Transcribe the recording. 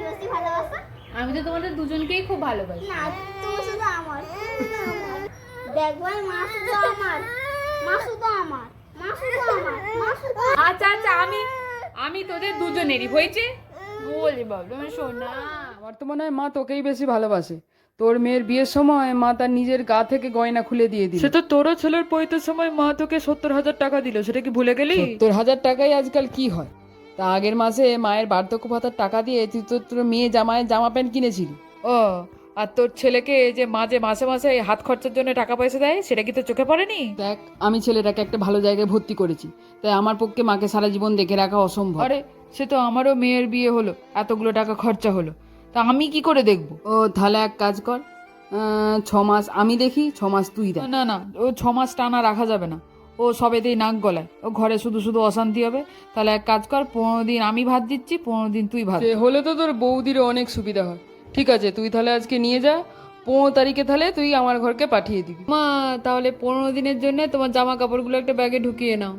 বেশি ভালোবাসো? আমি তো তোমাদের দুজনকেই খুব ভালোবাসি। না, তুমি শুধু আমার। দেখ ভাই, মা শুধু আমার, মা শুধু আমার, মা শুধু আমার, মা শুধু আমার। আচ্ছা আচ্ছা, আমি তোদের দুজনেরই হয়েছে। বলি বাবু সোনা, আমার তো মনে হয় মা তোকেই বেশি ভালোবাসে। তোর মেয়ের বিয়ের সময় মা তার নিজের গা থেকে গয়না খুলে দিয়ে দিল। সে তো তোরও ছেলের পৈতের সময় মা তোকে 70,000 টাকা দিল, সেটা কি ভুলে গেলি? 70,000 টাকায় আজকাল কি হয়? তা আগের মাসে মায়ের বার্ধক্য ভাতার টাকা দিয়ে তুই তো তোর মেয়ে জামাইয়ের জামা প্যান্ট কিনেছিলি। ও, আর তোর ছেলেকে যে মাঝে মাসে মাসে হাত খরচার জন্য টাকা পয়সা দেয়, সেটা কি তোর চোখে পড়েনি? দেখ, আমি ছেলেটাকে একটা ভালো জায়গায় ভর্তি করেছি, তাই আমার পক্ষে মাকে সারা জীবন দেখে রাখা অসম্ভব। আরে সে তো আমারও মেয়ের বিয়ে হলো, এতগুলো টাকা খরচা হলো, তা আমি কি করে দেখবো? ও তাহলে এক কাজ কর, 6 মাস আমি দেখি, 6 মাস তুই দেখ। না না, ও 6 মাস টানা রাখা যাবে না। ও সবেতেই নাক গলায়, ও ঘরে শুধু শুধু অশান্তি হবে। তাহলে এক কাজ কর, 15 দিন আমি ভাত দিচ্ছি, 15 দিন তুই ভাত। সে হলে তো তোর বৌদিরও অনেক সুবিধা হয়। ঠিক আছে, তুই তাহলে আজকে নিয়ে যা, 15 তারিখে তাহলে তুই আমার ঘরকে পাঠিয়ে দিবি। মা, তাহলে 15 দিনের জন্য তোমার জামা কাপড়গুলো একটা ব্যাগে ঢুকিয়ে নাও।